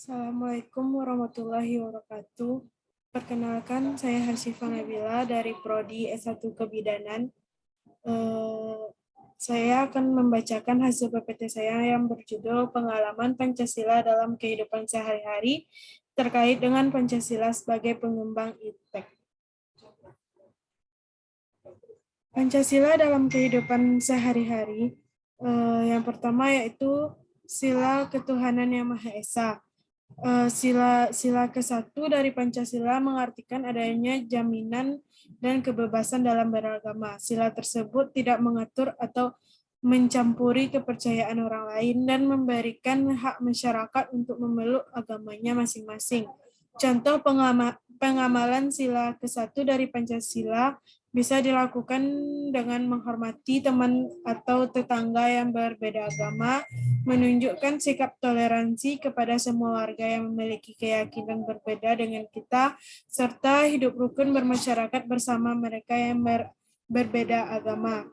Assalamualaikum warahmatullahi wabarakatuh. Perkenalkan, saya Harsyifa Nabila dari Prodi S1 Kebidanan. Saya akan membacakan hasil PPT saya yang berjudul Pengalaman Pancasila dalam Kehidupan Sehari-hari terkait dengan Pancasila sebagai Pengembang IPTEK. Pancasila dalam kehidupan sehari-hari, yang pertama yaitu sila ketuhanan yang Maha Esa. Sila ke-1 dari Pancasila mengartikan adanya jaminan dan kebebasan dalam beragama. Sila tersebut tidak mengatur atau mencampuri kepercayaan orang lain dan memberikan hak masyarakat untuk memeluk agamanya masing-masing. Contoh pengamalan sila ke-1 dari Pancasila bisa dilakukan dengan menghormati teman atau tetangga yang berbeda agama, menunjukkan sikap toleransi kepada semua warga yang memiliki keyakinan berbeda dengan kita, serta hidup rukun bermasyarakat bersama mereka yang berbeda agama.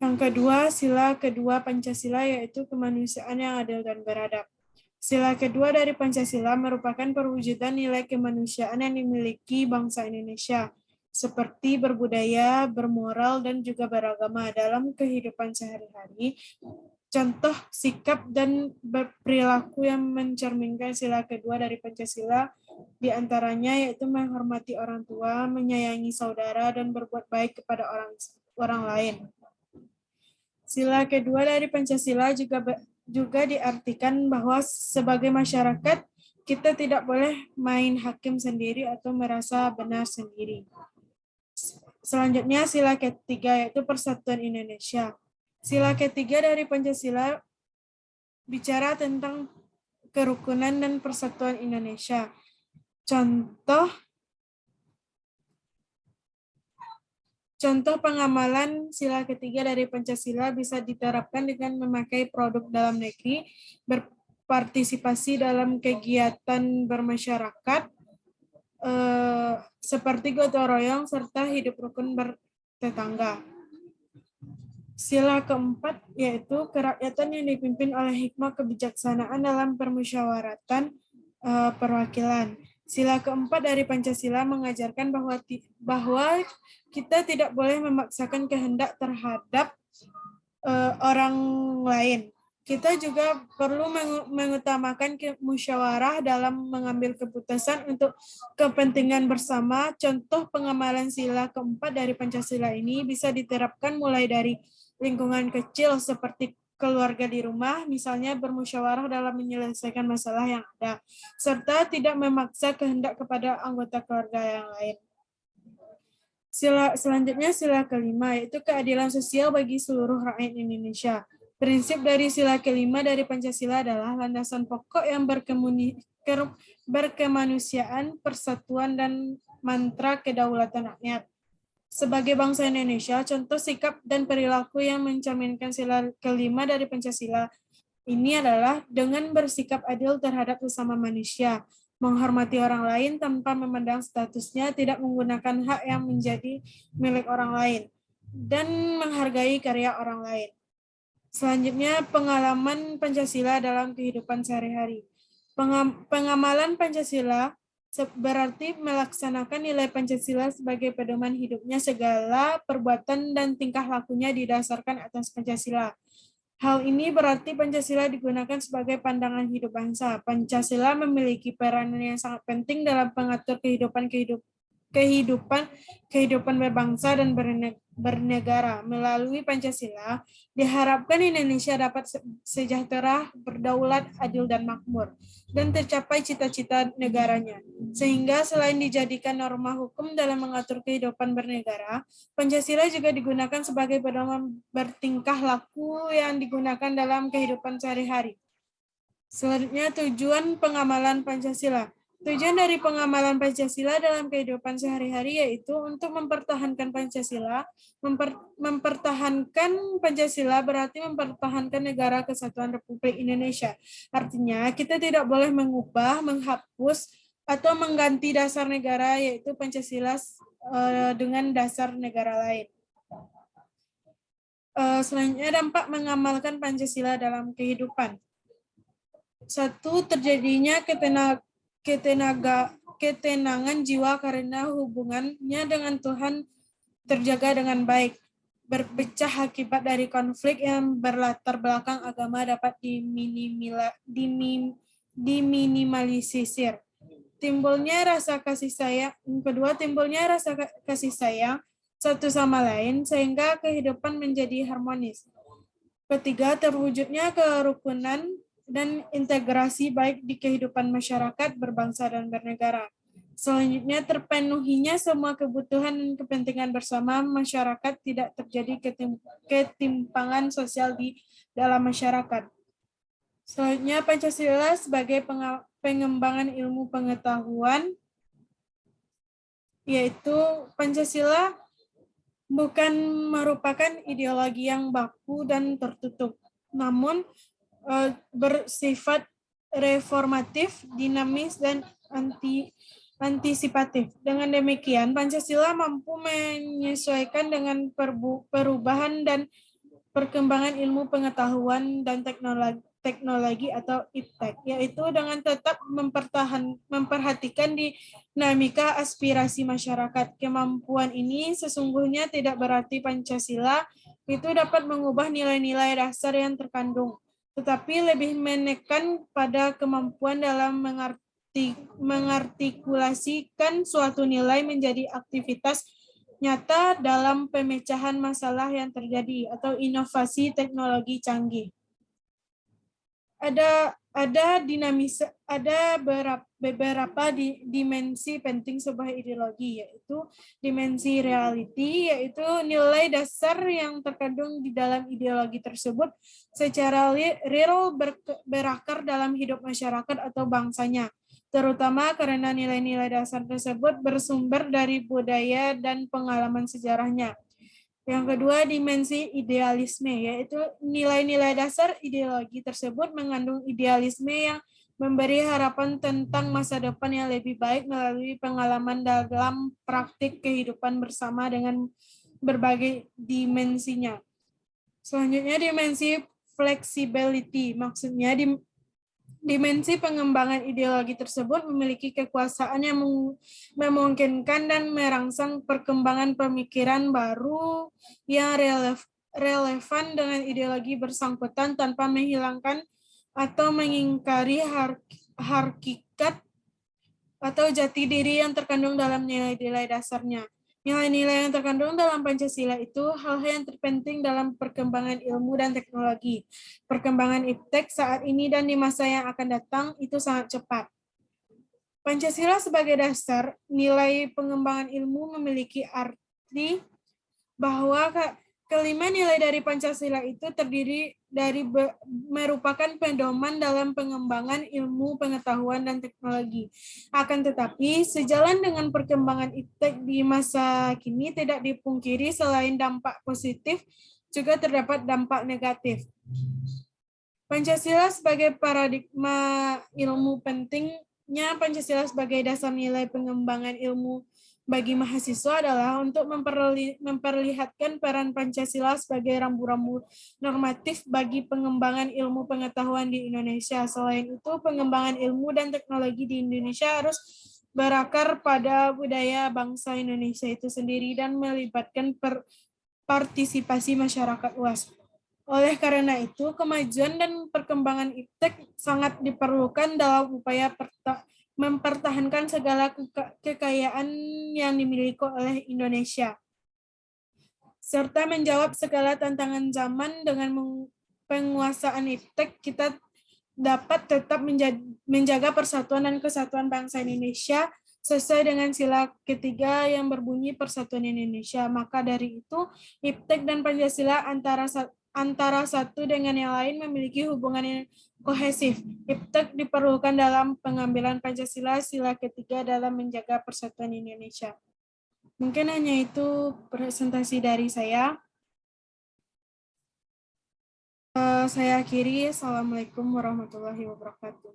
Yang kedua, sila kedua Pancasila yaitu kemanusiaan yang adil dan beradab. Sila kedua dari Pancasila merupakan perwujudan nilai kemanusiaan yang dimiliki bangsa Indonesia, seperti berbudaya, bermoral, dan juga beragama dalam kehidupan sehari-hari. Contoh sikap dan perilaku yang mencerminkan sila kedua dari Pancasila diantaranya yaitu menghormati orang tua, menyayangi saudara, dan berbuat baik kepada orang lain. Sila kedua dari Pancasila juga diartikan bahwa sebagai masyarakat kita tidak boleh main hakim sendiri atau merasa benar sendiri. Selanjutnya sila ketiga yaitu Persatuan Indonesia. Sila ketiga dari Pancasila bicara tentang kerukunan dan persatuan Indonesia. Contoh pengamalan sila ketiga dari Pancasila bisa diterapkan dengan memakai produk dalam negeri, berpartisipasi dalam kegiatan bermasyarakat, seperti gotong royong, serta hidup rukun bertetangga. Sila keempat yaitu kerakyatan yang dipimpin oleh hikmah kebijaksanaan dalam permusyawaratan perwakilan. Sila keempat dari Pancasila mengajarkan bahwa kita tidak boleh memaksakan kehendak terhadap orang lain. Kita juga perlu mengutamakan musyawarah dalam mengambil keputusan untuk kepentingan bersama. Contoh pengamalan sila keempat dari Pancasila ini bisa diterapkan mulai dari lingkungan kecil seperti keluarga di rumah, misalnya bermusyawarah dalam menyelesaikan masalah yang ada, serta tidak memaksa kehendak kepada anggota keluarga yang lain. Selanjutnya sila kelima, yaitu keadilan sosial bagi seluruh rakyat Indonesia. Prinsip dari sila kelima dari Pancasila adalah landasan pokok yang berkemanusiaan, persatuan, dan mantra kedaulatan rakyat. Sebagai bangsa Indonesia, contoh sikap dan perilaku yang mencerminkan sila kelima dari Pancasila ini adalah dengan bersikap adil terhadap sesama manusia, menghormati orang lain tanpa memandang statusnya, tidak menggunakan hak yang menjadi milik orang lain, dan menghargai karya orang lain. Selanjutnya, pengalaman Pancasila dalam kehidupan sehari-hari. Pengamalan Pancasila berarti melaksanakan nilai Pancasila sebagai pedoman hidupnya, segala perbuatan dan tingkah lakunya didasarkan atas Pancasila. Hal ini berarti Pancasila digunakan sebagai pandangan hidup bangsa. Pancasila memiliki peranan yang sangat penting dalam mengatur kehidupan berbangsa dan bernegara. Melalui Pancasila, diharapkan Indonesia dapat sejahtera, berdaulat, adil, dan makmur, dan tercapai cita-cita negaranya. Sehingga selain dijadikan norma hukum dalam mengatur kehidupan bernegara, Pancasila juga digunakan sebagai pedoman bertingkah laku yang digunakan dalam kehidupan sehari-hari. Selanjutnya, tujuan pengamalan Pancasila. Tujuan dari pengamalan Pancasila dalam kehidupan sehari-hari yaitu untuk mempertahankan Pancasila. Mempertahankan Pancasila berarti mempertahankan Negara Kesatuan Republik Indonesia. Artinya, kita tidak boleh mengubah, menghapus, atau mengganti dasar negara yaitu Pancasila dengan dasar negara lain. Selanjutnya, dampak mengamalkan Pancasila dalam kehidupan. Satu, terjadinya ketenangan jiwa karena hubungannya dengan Tuhan terjaga dengan baik. Berpecah akibat dari konflik yang berlatar belakang agama dapat diminimalisir. Timbulnya rasa kasih sayang. Kedua, timbulnya rasa kasih sayang satu sama lain sehingga kehidupan menjadi harmonis. Ketiga, terwujudnya kerukunan dan integrasi baik di kehidupan masyarakat, berbangsa, dan bernegara. Selanjutnya, terpenuhinya semua kebutuhan dan kepentingan bersama masyarakat, tidak terjadi ketimpangan sosial di dalam masyarakat. Selanjutnya, Pancasila sebagai pengembangan ilmu pengetahuan, yaitu Pancasila bukan merupakan ideologi yang baku dan tertutup, namun bersifat reformatif, dinamis, dan antisipatif. Dengan demikian, Pancasila mampu menyesuaikan dengan perubahan dan perkembangan ilmu pengetahuan dan teknologi atau iptek, yaitu dengan tetap memperhatikan dinamika aspirasi masyarakat. Kemampuan ini sesungguhnya tidak berarti Pancasila itu dapat mengubah nilai-nilai dasar yang terkandung, tetapi lebih menekan pada kemampuan dalam mengartikulasikan suatu nilai menjadi aktivitas nyata dalam pemecahan masalah yang terjadi atau inovasi teknologi canggih. Ada beberapa dimensi penting sebuah ideologi, yaitu dimensi reality, yaitu nilai dasar yang terkandung di dalam ideologi tersebut secara real berakar dalam hidup masyarakat atau bangsanya, terutama karena nilai-nilai dasar tersebut bersumber dari budaya dan pengalaman sejarahnya. Yang kedua, dimensi idealisme, yaitu nilai-nilai dasar ideologi tersebut mengandung idealisme yang memberi harapan tentang masa depan yang lebih baik melalui pengalaman dalam praktik kehidupan bersama dengan berbagai dimensinya. Selanjutnya, dimensi flexibility, maksudnya dimensi pengembangan ideologi tersebut memiliki kekuasaan yang memungkinkan dan merangsang perkembangan pemikiran baru yang relevan dengan ideologi bersangkutan tanpa menghilangkan atau mengingkari hakikat atau jati diri yang terkandung dalam nilai-nilai dasarnya. Nilai-nilai yang terkandung dalam Pancasila itu hal-hal yang terpenting dalam perkembangan ilmu dan teknologi. Perkembangan iptek saat ini dan di masa yang akan datang itu sangat cepat. Pancasila sebagai dasar nilai pengembangan ilmu memiliki arti bahwa kelima nilai dari Pancasila itu terdiri dari merupakan pedoman dalam pengembangan ilmu, pengetahuan, dan teknologi. Akan tetapi, sejalan dengan perkembangan iptek di masa kini, tidak dipungkiri selain dampak positif, juga terdapat dampak negatif. Pancasila sebagai paradigma ilmu pentingnya Pancasila sebagai dasar nilai pengembangan ilmu bagi mahasiswa adalah untuk memperlihatkan peran Pancasila sebagai rambu-rambu normatif bagi pengembangan ilmu pengetahuan di Indonesia. Selain itu, pengembangan ilmu dan teknologi di Indonesia harus berakar pada budaya bangsa Indonesia itu sendiri dan melibatkan partisipasi masyarakat luas. Oleh karena itu, kemajuan dan perkembangan iptek sangat diperlukan dalam upaya mempertahankan segala kekayaan yang dimiliki oleh Indonesia, serta menjawab segala tantangan zaman. Dengan penguasaan iptek, kita dapat tetap menjaga persatuan dan kesatuan bangsa Indonesia sesuai dengan sila ketiga yang berbunyi Persatuan Indonesia. Maka dari itu, iptek dan Pancasila antara satu dengan yang lain memiliki hubungan yang kohesif. Iptek diperlukan dalam pengambilan Pancasila sila ketiga dalam menjaga persatuan Indonesia. Mungkin hanya itu presentasi dari saya. Saya akhiri. Assalamualaikum warahmatullahi wabarakatuh.